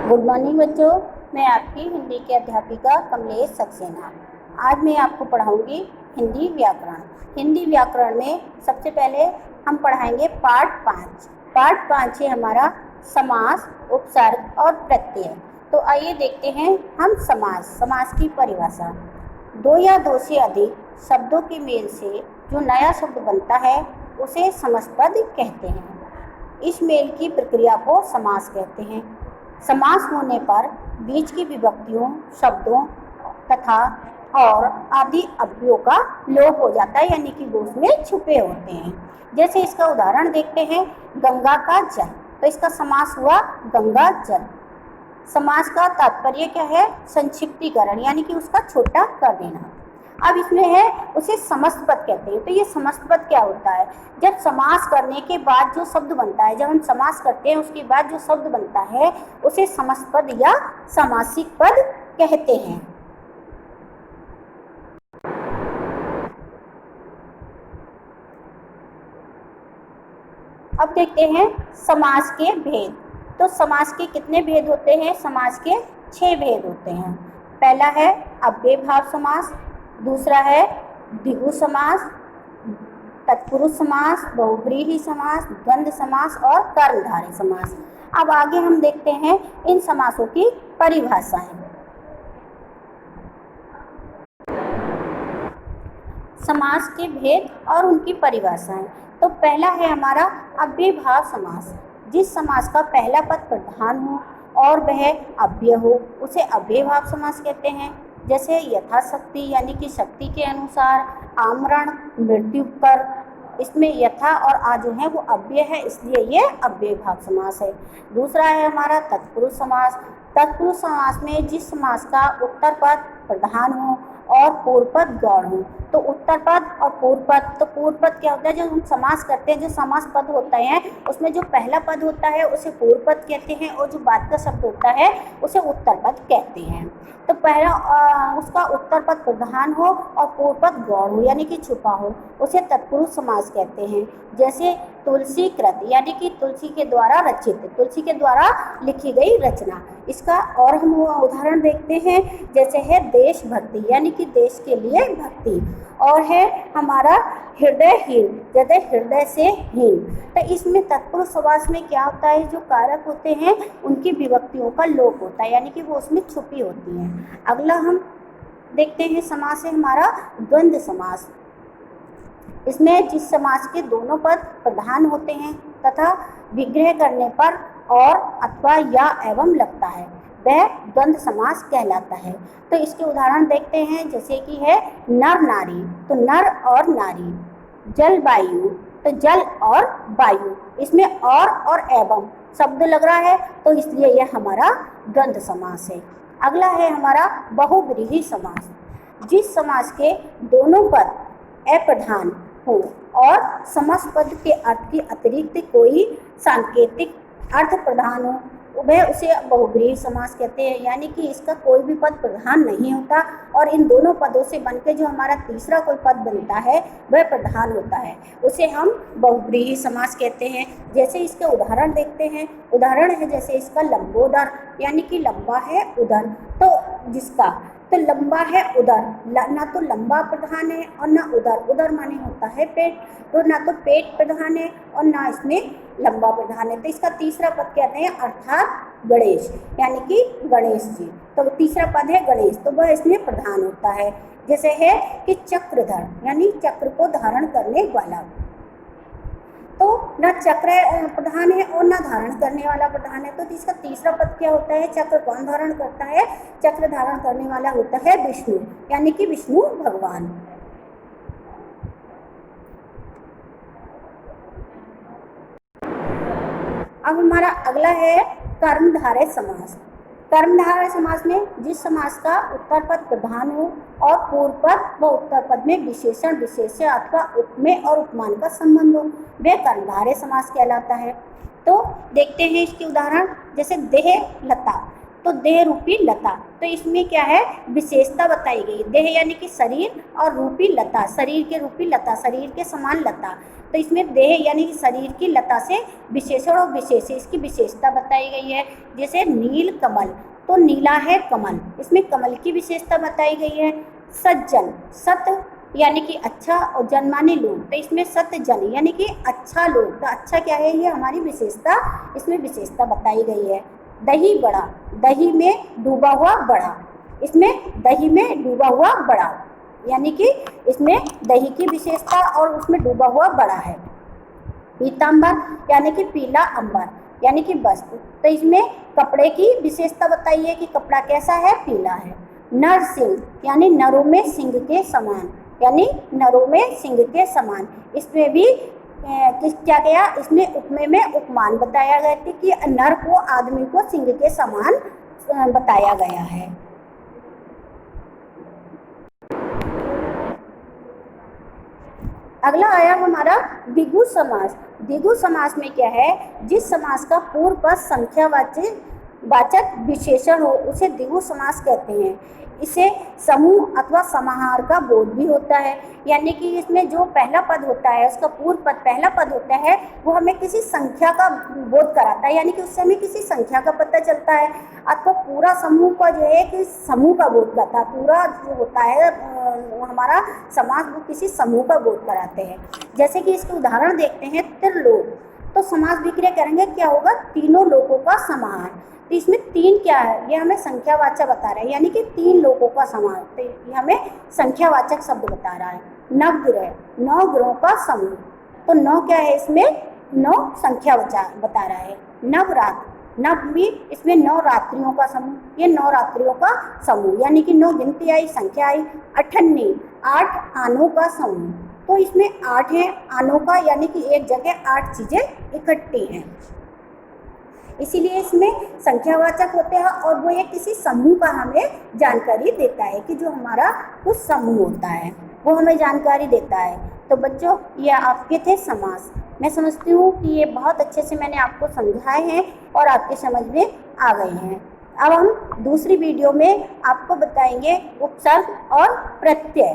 Good morning बच्चों, मैं आपकी हिंदी की अध्यापिका कमलेश सक्सेना। आज मैं आपको पढ़ाऊंगी हिंदी व्याकरण। हिंदी व्याकरण में सबसे पहले हम पढ़ाएंगे पार्ट 5। पार्ट 5 है हमारा समास, उपसर्ग और प्रत्यय। तो आइए देखते हैं हम समास की परिभाषा। दो या दो से अधिक शब्दों के मेल से जो नया शब्द बनता है उसे समासपद कहते हैं। इस मेल की प्रक्रिया को समास कहते हैं। समास होने पर बीच की विभक्तियों, शब्दों तथा और आदि अव्ययों का लोप हो जाता है, यानी कि वो उसमें छुपे होते हैं। जैसे इसका उदाहरण देखते हैं, गंगा का जल, तो इसका समास हुआ गंगा जल। समास का तात्पर्य क्या है? संक्षिप्तीकरण, यानी कि उसका छोटा कर देना। अब इसमें है उसे समस्तपद कहते हैं। तो ये समस्तपद क्या होता है? जब समास करने के बाद जो शब्द बनता है, जब हम समास करते हैं उसके बाद जो शब्द बनता है उसे समस्तपद या सामासिक पद कहते हैं। अब देखते हैं समास के भेद। तो समास के कितने भेद होते हैं? समास के 6 भेद होते हैं। पहला है अव्ययभाव समास, दूसरा है द्विगु समास, तत्पुरुष समास, बहुव्रीहि समास, द्वंद्व समास और कर्मधारय समास। अब आगे हम देखते हैं इन समासों की परिभाषाएं। समास के भेद और उनकी परिभाषाएं। तो पहला है हमारा अव्ययभाव समास। जिस समास का पहला पद प्रधान हो और वह अव्यय हो उसे अव्ययभाव समास कहते हैं। जैसे यथाशक्ति, यानी कि शक्ति के अनुसार, आमरण, मृत्यु पर, इसमें यथा और आ जो है वो अव्यय है, इसलिए ये अव्ययभाव समास है। दूसरा है हमारा तत्पुरुष समास। तत्पुरुष समास में जिस समास का उत्तर पद प्रधान हो और पूर्व पद गौण हो। तो उत्तर पद और पूर्व पद, तो पूर्व पद क्या होता है? जो हम समास करते हैं, जो समास पद होता है उसमें जो पहला पद होता है उसे पूर्व पद कहते हैं और जो बाद का शब्द होता है उसे उत्तर पद कहते हैं। तो पहला उसका उत्तर पद प्रधान हो और पूर्व पद गौण हो, यानी कि छुपा हो, उसे तत्पुरुष समास कहते हैं। जैसे तुलसी कृत, यानी कि तुलसी के द्वारा रचित, तुलसी के द्वारा लिखी गई रचना। इसका और हम उदाहरण देखते हैं, जैसे है देशभक्ति, यानी कि देश के लिए भक्ति, और है हमारा हृदयहीन, जैसे हृदय से हीन। तो इसमें तत्पुरुष समास में क्या होता है? जो कारक होते हैं उनकी विभक्तियों का लोप होता है, यानी कि वो उसमें छुपी होती हैं। अगला हम देखते हैं समास है हमारा द्वंद्व समास। इसमें जिस समास के दोनों पद प्रधान होते हैं तथा विग्रह करने पर और अथवा या एवं लगता है वह द्वंद्व समास कहलाता है। तो इसके उदाहरण देखते हैं, जैसे कि है नर नारी, तो नर और नारी। जल वायु, तो जल और वायु, इसमें और एवं शब्द लग रहा है, तो इसलिए यह हमारा द्वंद्व समास है। अगला है हमारा बहुव्रीहि समास। जिस समास के दोनों पद अप्रधान हो और समस्त पद के अर्थ के अतिरिक्त कोई सांकेतिक अर्थ प्रधान हो वह उसे बहुव्रीहि समास कहते हैं, यानी कि इसका कोई भी पद प्रधान नहीं होता और इन दोनों पदों से बनकर जो हमारा तीसरा कोई पद बनता है वह प्रधान होता है, उसे हम बहुव्रीहि समास कहते हैं। जैसे इसके उदाहरण देखते हैं। उदाहरण है जैसे इसका लंबोदर, यानी कि लंबा है उदर, तो जिसका तो लंबा है उदर, ना तो लंबा प्रधान है और ना उदर। उदर माने होता है पेट, तो ना तो पेट प्रधान है और ना इसमें लंबा प्रधान है। तो इसका तीसरा पद कहते हैं अर्थात गणेश, यानी कि गणेश जी। तो तीसरा पद है गणेश, तो वह इसमें प्रधान होता है। जैसे है कि चक्रधर, यानी चक्र को धारण करने वाला, तो ना चक्र प्रधान है और ना धारण करने वाला प्रधान है। तो इसका तीसरा पद क्या होता है? चक्र कौन धारण करता है? चक्र धारण करने वाला होता है विष्णु, यानी कि विष्णु भगवान। अब हमारा अगला है कर्मधारय समास। कर्मधारय समास में जिस समास का उत्तर पद प्रधान हो और पूर्व पद व उत्तर पद में विशेषण, विशेष्य अथवा उपमेय और उपमान का संबंध हो वह कर्मधारय समास कहलाता है। तो देखते हैं इसके उदाहरण, जैसे देह लता, तो देह रूपी लता, तो इसमें क्या है? विशेषता बताई गई। देह यानी कि शरीर और रूपी लता, शरीर के रूपी लता, शरीर के समान लता। तो इसमें देह यानी कि शरीर की लता से विशेषण और विशेष इसकी विशेषता बताई गई है। जैसे नील कमल, तो नीला है कमल, इसमें कमल की विशेषता बताई गई है। सज्जन, सत यानी कि अच्छा, और जन माने लोग, तो इसमें सत्य जन यानी कि अच्छा लोग, तो अच्छा क्या है, ये हमारी विशेषता, इसमें विशेषता बताई गई है। दही बड़ा, दही में डूबा हुआ बड़ा, इसमें दही में डूबा हुआ बड़ा यानी कि इसमें दही की विशेषता और उसमें डूबा हुआ बड़ा है। पीतांबर यानी कि पीला अंबर यानी कि वस्त्र, तो इसमें कपड़े की विशेषता बताइए कि कपड़ा कैसा है, पीला है। नरसिंह यानी नरों में सिंह के समान, यानी नरों में सिंह के समान, इसमें भी क्या गया, इसमें उपमेय में उपमान बताया गया था कि नर को, आदमी को सिंह के समान बताया गया है। अगला आया हमारा द्विगु समास। द्विगु समास में क्या है, जिस समास का पूर्व पद संख्यावाचक विशेषण हो उसे द्विगु समास कहते हैं। इसे समूह अथवा समाहार का बोध भी होता है, यानी कि इसमें जो पहला पद होता है, उसका पूर्व पद पहला पद होता है, वो हमें किसी संख्या का बोध कराता है, यानी कि उससे हमें किसी संख्या का पता चलता है। अथवा पूरा समूह का जो है कि समूह का बोध करता है, पूरा जो होता है हमारा समास, वो किसी समूह का बोध कराते हैं। जैसे कि इसके उदाहरण देखते हैं, त्रिलोक, तो समास विक्रिया करेंगे क्या होगा, तीनों लोगों का समाहार, तो इसमें तीन क्या है, ये हमें संख्यावाचक बता रहा है, यानी कि तीन लोगों का समाहार, तो ये हमें संख्यावाचक शब्द बता रहा है। नवग्रह, 9 ग्रहों का समूह, तो 9 क्या है, इसमें 9 संख्यावाचक बता रहा है। नवरात्र, नव भी इसमें 9 रात्रियों का समूह, ये 9 रात्रियों का समूह, यानी कि 9 गिनती आई, संख्या आई। अठन्नी, 8 आनों का समूह, तो इसमें 8 है आनों का, यानी कि एक जगह 8 चीजें इकट्ठी हैं, इसीलिए इसमें संख्यावाचक होते हैं और वो ये किसी समूह का हमें जानकारी देता है कि जो हमारा कुछ समूह होता है वो हमें जानकारी देता है। तो बच्चों, ये आपके थे समास। मैं समझती हूँ कि ये बहुत अच्छे से मैंने आपको समझाए हैं और आपके समझ में आ गए हैं। अब हम दूसरी वीडियो में आपको बताएंगे उपसर्ग और प्रत्यय।